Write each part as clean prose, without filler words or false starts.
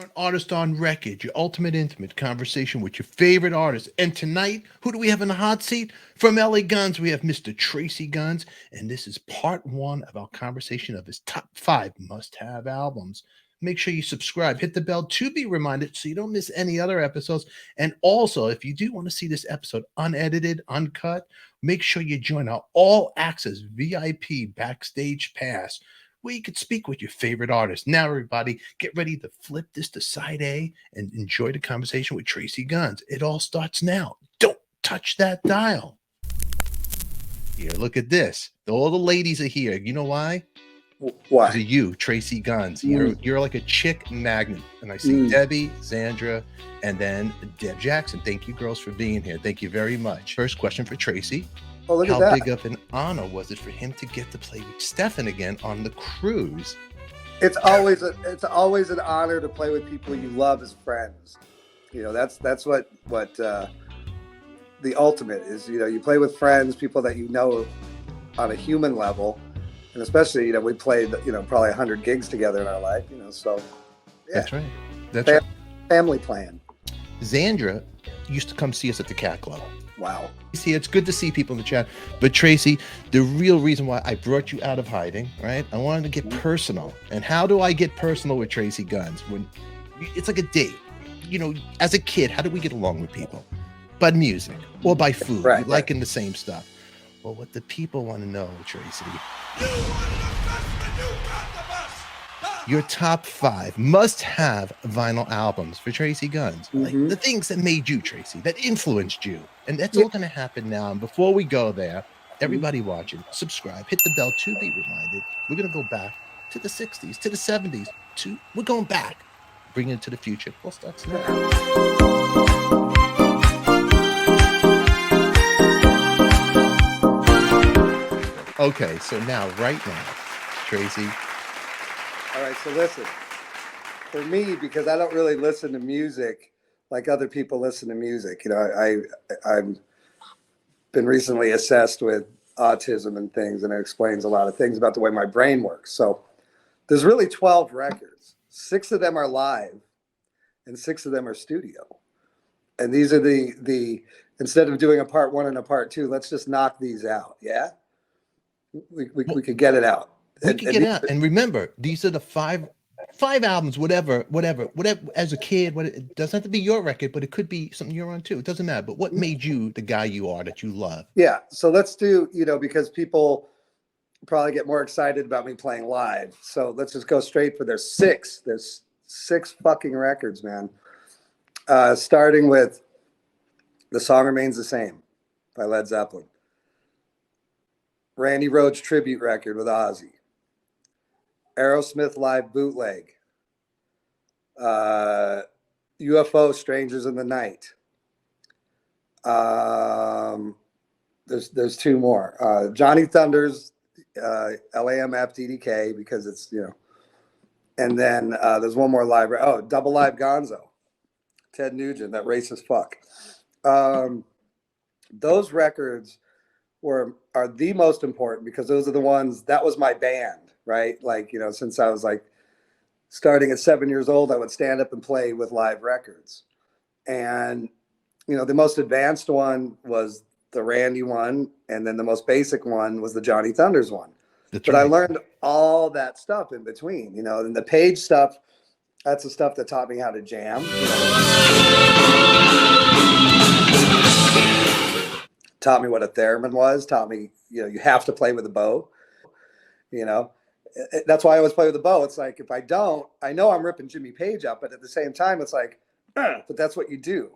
on Artist on Record, your ultimate intimate conversation with your favorite artists. And tonight, who do we have in the hot seat? From LA Guns, we have Mr. Tracii Guns, and this is part one of our conversation of his top 5 must-have albums. Make sure you subscribe, hit the bell to be reminded so you don't miss any other episodes. And also, if you do want to see this episode unedited, uncut, make sure you join our all-access VIP Backstage Pass, where you could speak with your favorite artist. Now, everybody, get ready to flip this to side A and enjoy the conversation with Tracii Guns. It all starts now. Don't touch that dial. Here, look at this. All the ladies are here. You know why? Why? Because of you, Tracii Guns. You're like a chick magnet. And I see Debbie, Zandra, and then Deb Jackson. Thank you, girls, for being here. Thank you very much. First question for Tracy. Oh, look How at that. big of an honor was it for him to get to play with Stefan again on the cruise? It's always an honor to play with people you love as friends. You know, that's what the ultimate is. You know, you play with friends, people that you know on a human level, and especially, you know, we played, you know, probably 100 gigs together in our life. You know, so yeah. That's right. That's right. Family plan. Zandra used to come see us at the Cat Club. Wow. See, it's good to see people in the chat. But Tracy, the real reason why I brought you out of hiding, right? I wanted to get personal. And how do I get personal with Tracii Guns? When it's like a date. You know, as a kid, how do we get along with people? By music or by food. Right, We liking the same stuff. Well, what the people want to know, Tracy, your top 5 must-have vinyl albums for Tracii Guns. Like the things that made you, Tracy, that influenced you. And that's all going to happen now. And before we go there, everybody watching, subscribe, hit the bell to be reminded. We're going to go back to the 60s, to the 70s. We're going back, bringing it to the future. We'll start now. Okay, so now, right now, Tracy. All right, so listen, for me, because I don't really listen to music like other people listen to music. You know, I've been recently assessed with autism and things, and it explains a lot of things about the way my brain works. So there's really 12 records. 6 of them are live, and 6 of them are studio. And these are the instead of doing a part 1 and a part 2, let's just knock these out. Yeah, we could get it out. We can get out. And remember, these are the five albums, whatever, as a kid, it doesn't have to be your record, but it could be something you're on too. It doesn't matter. But what made you the guy you are that you love? Yeah. So let's do, you know, because people probably get more excited about me playing live. So let's just go straight for there's 6 fucking records, man. Starting with The Song Remains the Same by Led Zeppelin. Randy Rhoads tribute record with Ozzy. Aerosmith live bootleg. UFO Strangers in the Night. There's 2 more. Johnny Thunders, LAMF DDK, because it's, you know, and then there's one more live. Oh, double live Gonzo. Ted Nugent, that racist fuck. Those records are the most important because those are the ones that was my band. Right? Like, you know, since I was like starting at 7 years old, I would stand up and play with live records. And, you know, the most advanced one was the Randy one. And then the most basic one was the Johnny Thunders one. But I learned all that stuff in between, you know, and the Page stuff, that's the stuff that taught me how to jam. Taught me what a theremin was, taught me, you know, you have to play with a bow, you know. That's why I always play with the bow. It's like, if I don't, I know I'm ripping Jimmy Page up, but at the same time, it's like, but that's what you do.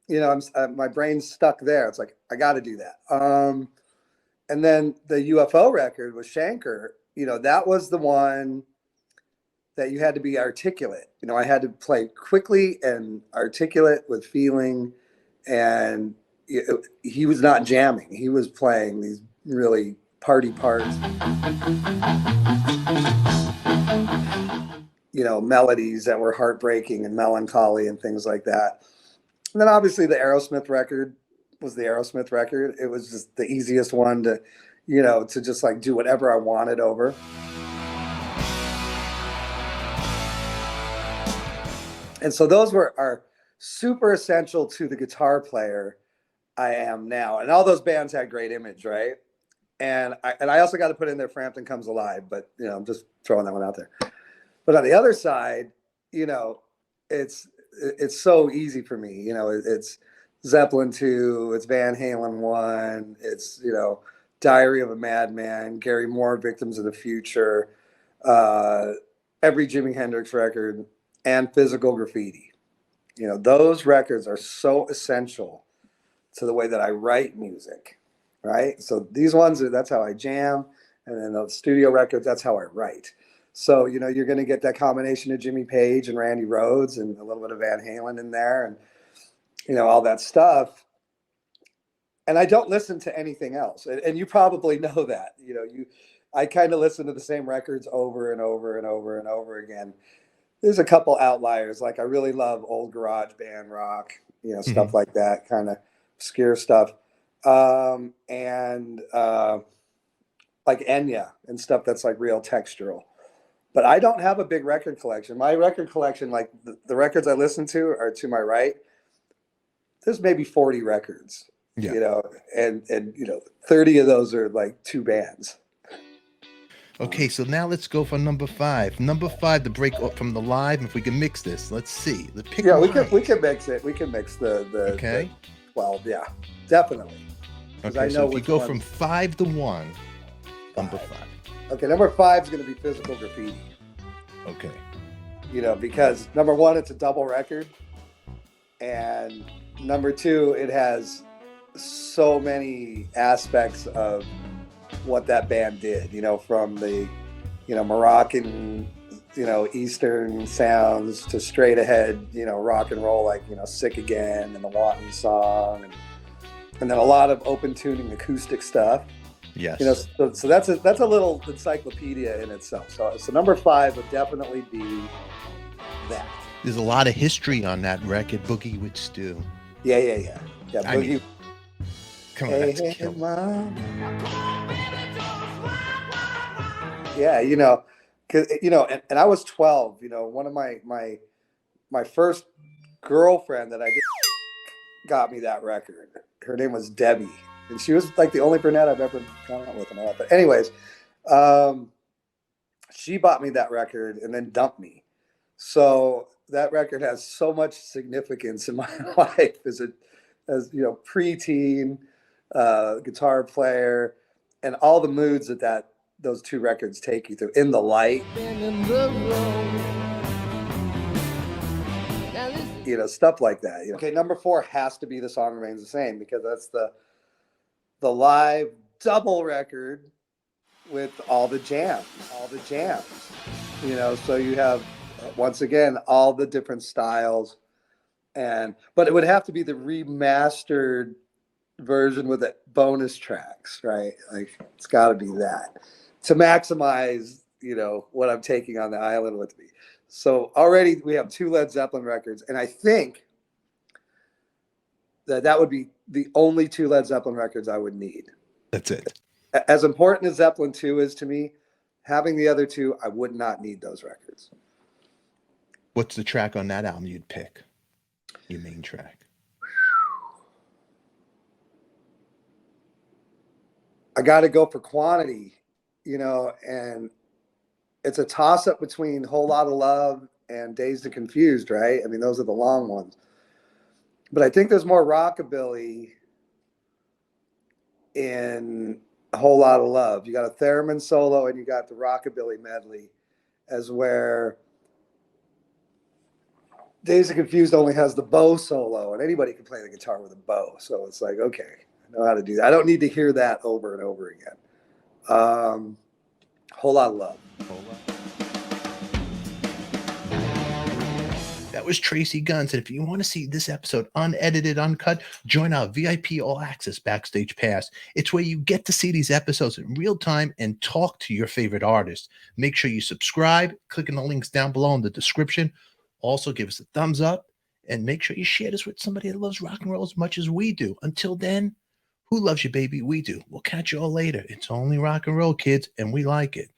You know, my brain's stuck there. It's like, I got to do that. And then the UFO record with Shanker, you know, that was the one that you had to be articulate. You know, I had to play quickly and articulate with feeling. And he was not jamming. He was playing these really party parts, you know, melodies that were heartbreaking and melancholy and things like that. And then obviously the Aerosmith record was the Aerosmith record. It was just the easiest one to, you know, to just like do whatever I wanted over. And so those are super essential to the guitar player I am now. And all those bands had great image, right? And I also got to put in there Frampton Comes Alive, but I'm just throwing that one out there. But on the other side, it's so easy for me. It's Zeppelin 2, it's Van Halen 1, it's Diary of a Madman, Gary Moore, Victims of the Future, every Jimi Hendrix record, and Physical Graffiti. Those records are so essential to the way that I write music, right? So these ones, that's how I jam. And then the studio records, that's how I write. So, you're going to get that combination of Jimmy Page and Randy Rhoads and a little bit of Van Halen in there and, all that stuff. And I don't listen to anything else. And you probably know that, I kind of listen to the same records over and over and over and over again. There's a couple outliers. Like I really love old garage band rock, stuff like that, kind of obscure stuff. And like Enya and stuff that's like real textural. But I don't have a big record collection. My record collection, like the records I listen to are to my right. There's maybe 40 records, and 30 of those are like two bands. Okay, so now let's go for number 5. Number 5, the break from the live. If we can mix this, let's see. We can mix it. We can mix the okay. Yeah, definitely. Okay, so if you go from 5 to 1, number 5. Okay, number 5 is going to be Physical Graffiti. Okay. Because number 1, it's a double record, and number 2, it has so many aspects of what that band did. From the Moroccan, Eastern sounds to straight ahead, rock and roll, like Sick Again and the Wanton Song, and then a lot of open tuning acoustic stuff. Yes. So that's a little encyclopedia in itself. So number 5 would definitely be that. There's a lot of history on that record, Boogie with Stu. Yeah. Boogie. Come on, that's hey, killer. Mom. Yeah, cause and I was 12. One of my first girlfriend that I did got me that record. Her name was Debbie. And she was like the only brunette I've ever gone out with and all that. But anyways, she bought me that record and then dumped me. So that record has so much significance in my life as preteen, guitar player, and all the moods that those two records take you through. In the Light, stuff like that. Okay, number 4 has to be The Song Remains the Same, because that's the live double record with all the jams. So you have, once again, all the different styles, but it would have to be the remastered version with the bonus tracks, right? Like it's got to be that to maximize, what I'm taking on the island with me. So already we have 2 Led Zeppelin records, and I think that would be the only 2 Led Zeppelin records I would need. That's it. As important as Zeppelin 2 is to me, having the other 2, I would not need those records. What's the track on that album you'd pick? Your main track? I got to go for quantity, and it's a toss-up between Whole Lotta Love and Dazed and Confused, right? I mean, those are the long ones. But I think there's more rockabilly in A Whole Lotta Love. You got a theremin solo and you got the rockabilly medley, as where Dazed and Confused only has the bow solo, and anybody can play the guitar with a bow. So it's like, okay, I know how to do that. I don't need to hear that over and over again. Whole Lotta Love. That was Tracii Guns. And if you want to see this episode unedited, uncut, join our VIP All Access Backstage Pass. It's where you get to see these episodes in real time and talk to your favorite artists. Make sure you subscribe, clicking the links down below in the description. Also, give us a thumbs up and make sure you share this with somebody that loves rock and roll as much as we do. Until then, who loves you, baby? We do. We'll catch you all later. It's only rock and roll, kids, and we like it.